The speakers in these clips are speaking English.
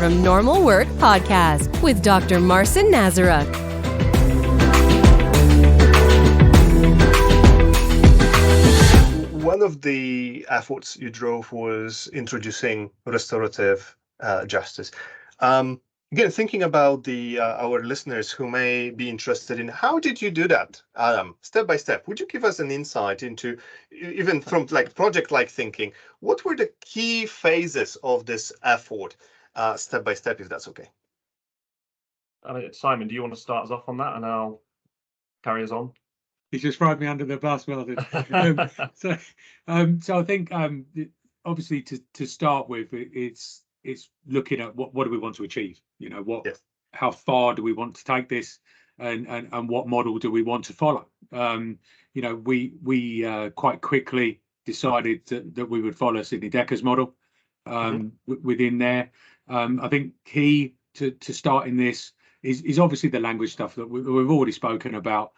from Normal Word Podcast with Dr. Marcin Nazaruk. One of the efforts you drove was introducing restorative justice. Again, thinking about our listeners who may be interested in how did you do that, Adam, step by step? Would you give us an insight into, even from like project-like thinking, what were the key phases of this effort, step by step, if that's okay? Simon, do you want to start us off on that, and I'll carry us on? You just thrown me under the bus, Weldon. So I think obviously to start with, it's looking at what do we want to achieve. You know, how far do we want to take this, and what model do we want to follow? You know, we quite quickly decided that we would follow Sidney Decker's model within there. I think key to starting this is obviously the language stuff that we've already spoken about.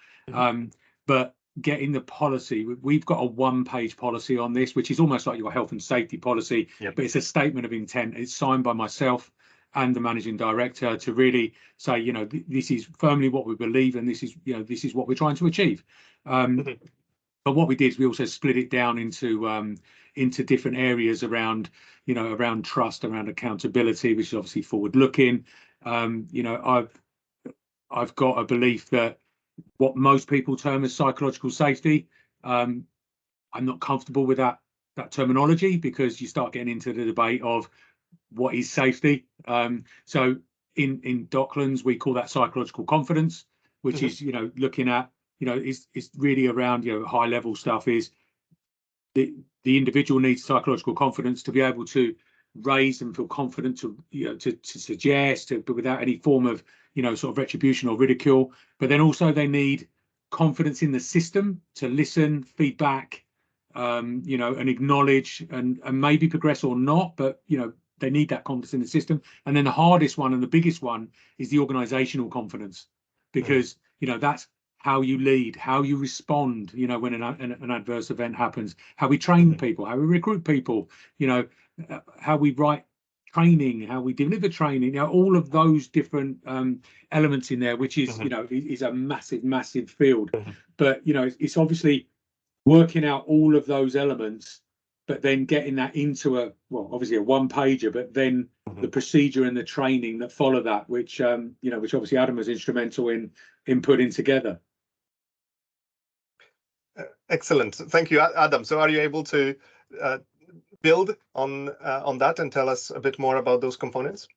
But getting the policy, we've got a one-page policy on this, which is almost like your health and safety policy, but it's a statement of intent. It's signed by myself and the managing director to really say, you know, this is firmly what we believe, and this is, you know, this is what we're trying to achieve. But what we did is we also split it down into different areas around, you know, around trust, around accountability, which is obviously forward-looking. You know, I've got a belief that what most people term as psychological safety, I'm not comfortable with that terminology, because you start getting into the debate of what is safety. So in Docklands, we call that psychological confidence, which is, you know, looking at, you know, it's really around, you know, high level stuff is the individual needs psychological confidence to be able to raise and feel confident to, you know, to suggest, but without any form of, you know, sort of retribution or ridicule. But then also they need confidence in the system to listen, feedback, you know, and acknowledge and maybe progress or not, but, you know, they need that confidence in the system. And then the hardest one and the biggest one is the organizational confidence, because, you know, that's how you lead, how you respond, you know, when an adverse event happens, how we train people, how we recruit people, you know, how we write training, how we deliver training, you know, all of those different elements in there, which is, you know, is a massive field. But, you know, it's obviously working out all of those elements, but then getting that into obviously a one pager, but then the procedure and the training that follow that, which, you know, which obviously Adam was instrumental in putting together. Excellent. Thank you, Adam. So are you able to build on that and tell us a bit more about those components?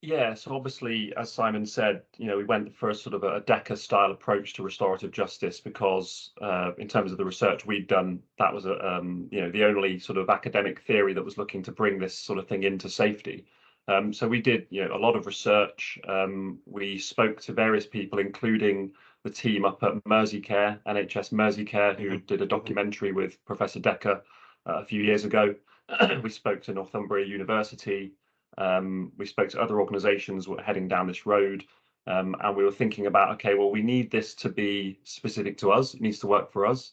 Yeah, so obviously, as Simon said, you know, we went for a sort of a Decker style approach to restorative justice because in terms of the research we'd done, that was you know, the only sort of academic theory that was looking to bring this sort of thing into safety. So we did, you know, a lot of research. We spoke to various people, including the team up at Merseycare, NHS Merseycare, who did a documentary with Professor Decker a few years ago. We spoke to Northumbria University. We spoke to other organisations who were heading down this road, and we were thinking about, okay, well, we need this to be specific to us. It needs to work for us.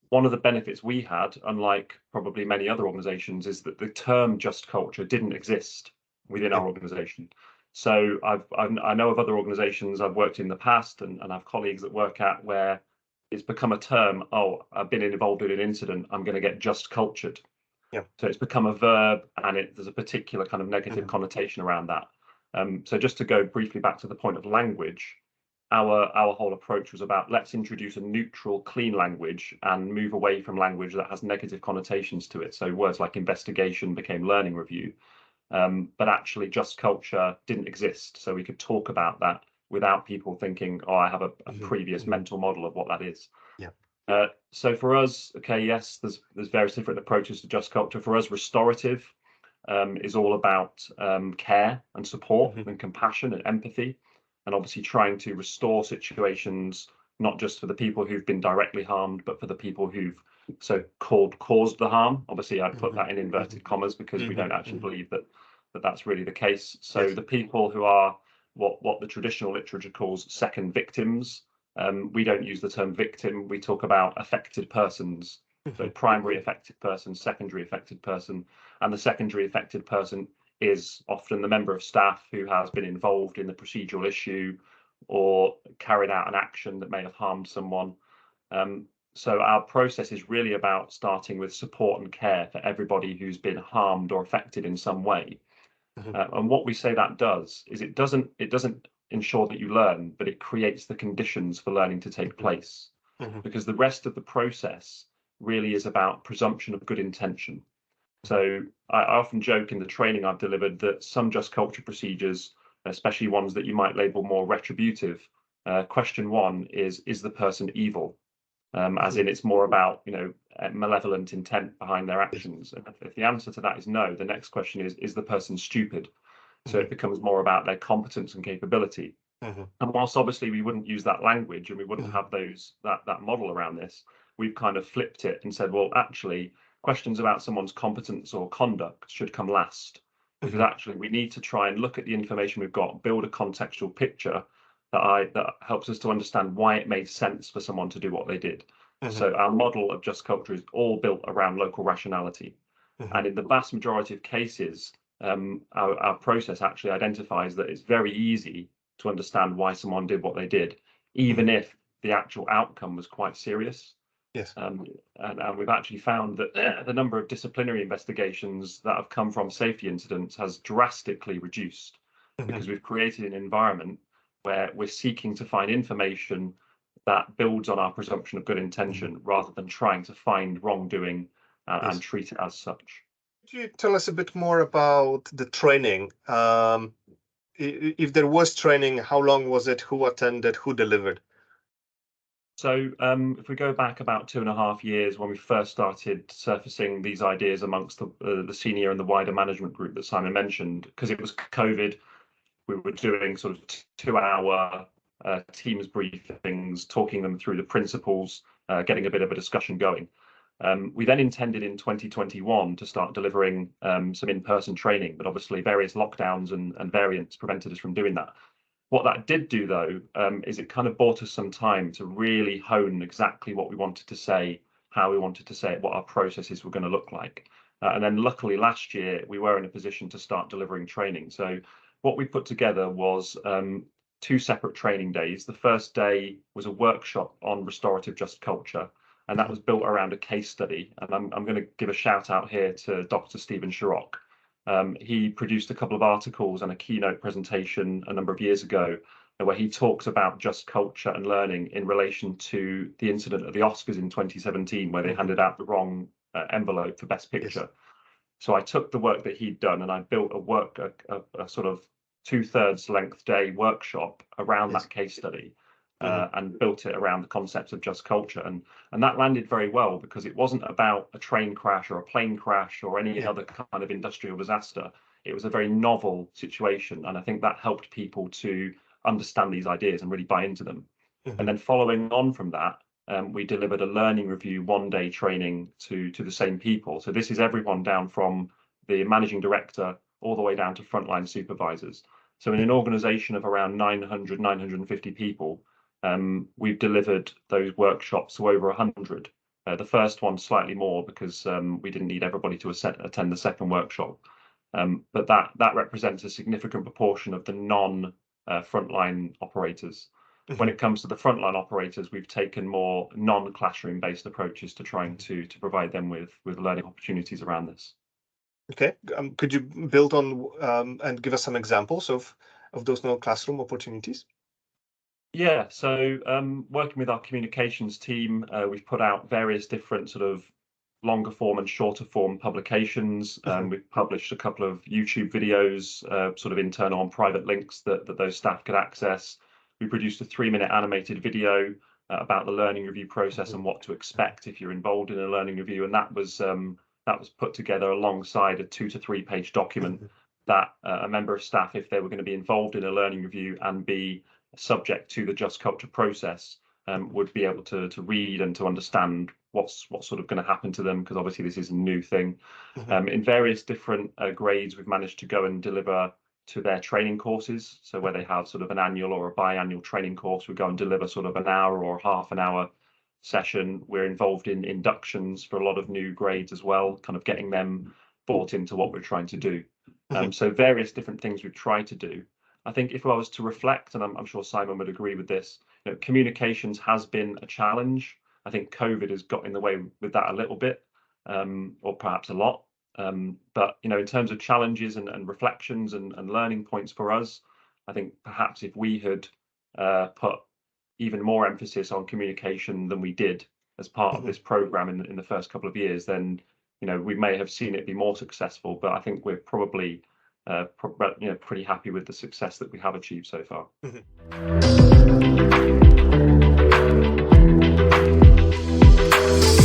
One of the benefits we had, unlike probably many other organisations, is that the term just culture didn't exist within our organisation. So I know of other organisations I've worked in the past and I have colleagues that work at where it's become a term. Oh, I've been involved in an incident, I'm going to get just cultured. Yeah. So it's become a verb, and there's a particular kind of negative connotation around that. So just to go briefly back to the point of language, our whole approach was about, let's introduce a neutral, clean language and move away from language that has negative connotations to it. So words like investigation became learning review. But actually just culture didn't exist. So we could talk about that without people thinking, oh, I have a previous mental model of what that is. Yeah. So for us, okay, yes, there's various different approaches to just culture. For us, restorative is all about care and support and compassion and empathy, and obviously trying to restore situations, not just for the people who've been directly harmed, but for the people who've so-called caused the harm. Obviously, I put that in inverted commas because we don't actually believe that that's really the case. So the people who are what the traditional literature calls second victims, we don't use the term victim. We talk about affected persons. So primary affected person, secondary affected person, and the secondary affected person is often the member of staff who has been involved in the procedural issue or carried out an action that may have harmed someone. So our process is really about starting with support and care for everybody who's been harmed or affected in some way. And what we say that does is it doesn't ensure that you learn, but it creates the conditions for learning to take place. Because the rest of the process really is about presumption of good intention. So I often joke in the training I've delivered that some just culture procedures, especially ones that you might label more retributive, question one is the person evil? As in it's more about, malevolent intent behind their actions. And if the answer to that is no, the next question is the person stupid? So it becomes more about their competence and capability. And whilst obviously we wouldn't use that language and we wouldn't have that model around this, we've kind of flipped it and said, well, actually, questions about someone's competence or conduct should come last. Because actually we need to try and look at the information we've got, build a contextual picture that helps us to understand why it made sense for someone to do what they did. So our model of just culture is all built around local rationality. And in the vast majority of cases, our process actually identifies that it's very easy to understand why someone did what they did, even if the actual outcome was quite serious. Yes. And we've actually found that the number of disciplinary investigations that have come from safety incidents has drastically reduced because we've created an environment where we're seeking to find information that builds on our presumption of good intention rather than trying to find wrongdoing and treat it as such. Could you tell us a bit more about the training? If there was training, how long was it? Who attended? Who delivered? So if we go back about 2.5 years when we first started surfacing these ideas amongst the senior and the wider management group that Simon mentioned, because it was COVID, we were doing sort of 2-hour Teams briefings, talking them through the principles, getting a bit of a discussion going. We then intended in 2021 to start delivering some in-person training, but obviously various lockdowns and variants prevented us from doing that. What that did do, though, is it kind of bought us some time to really hone exactly what we wanted to say, how we wanted to say it, what our processes were going to look like. And then luckily last year, we were in a position to start delivering training. So what we put together was 2 separate training days. The first day was a workshop on restorative just culture, and that was built around a case study. And I'm going to give a shout out here to Dr. Stephen Sharrock. He produced a couple of articles and a keynote presentation a number of years ago where he talks about just culture and learning in relation to the incident at the Oscars in 2017, where they handed out the wrong envelope for Best Picture. So I took the work that he'd done and I built a sort of 2/3 length day workshop around that case study and built it around the concepts of just culture. And that landed very well because it wasn't about a train crash or a plane crash or any other kind of industrial disaster. It was a very novel situation. And I think that helped people to understand these ideas and really buy into them. And then following on from that, we delivered a learning review 1-day training to the same people. So this is everyone down from the managing director all the way down to frontline supervisors. So in an organization of around 950 people, we've delivered those workshops to over 100. The first one slightly more because we didn't need everybody to attend the second workshop. But that represents a significant proportion of the non-frontline operators. When it comes to the frontline operators, we've taken more non-classroom based approaches to trying to provide them with learning opportunities around this. Okay, could you build on and give us some examples of those non-classroom opportunities? Yeah, so working with our communications team, we've put out various different sort of longer form and shorter form publications. We've published a couple of YouTube videos, sort of internal and private links that those staff could access. We produced a 3-minute animated video about the learning review process and what to expect if you're involved in a learning review, and that was put together alongside a 2 to 3 page document that a member of staff, if they were going to be involved in a learning review and be subject to the just culture process, would be able to read and to understand what's sort of going to happen to them, because obviously this is a new thing. In various different grades, we've managed to go and deliver to their training courses. So where they have sort of an annual or a biannual training course, we go and deliver sort of an hour or half an hour session. We're involved in inductions for a lot of new grades as well, kind of getting them bought into what we're trying to do. So various different things we've tried to do. I think if I was to reflect, and I'm sure Simon would agree with this, communications has been a challenge. I think COVID has got in the way with that a little bit, or perhaps a lot. But in terms of challenges and reflections and learning points for us, I think perhaps if we had put even more emphasis on communication than we did as part of this program in the first couple of years, then we may have seen it be more successful. But I think we're probably pretty happy with the success that we have achieved so far.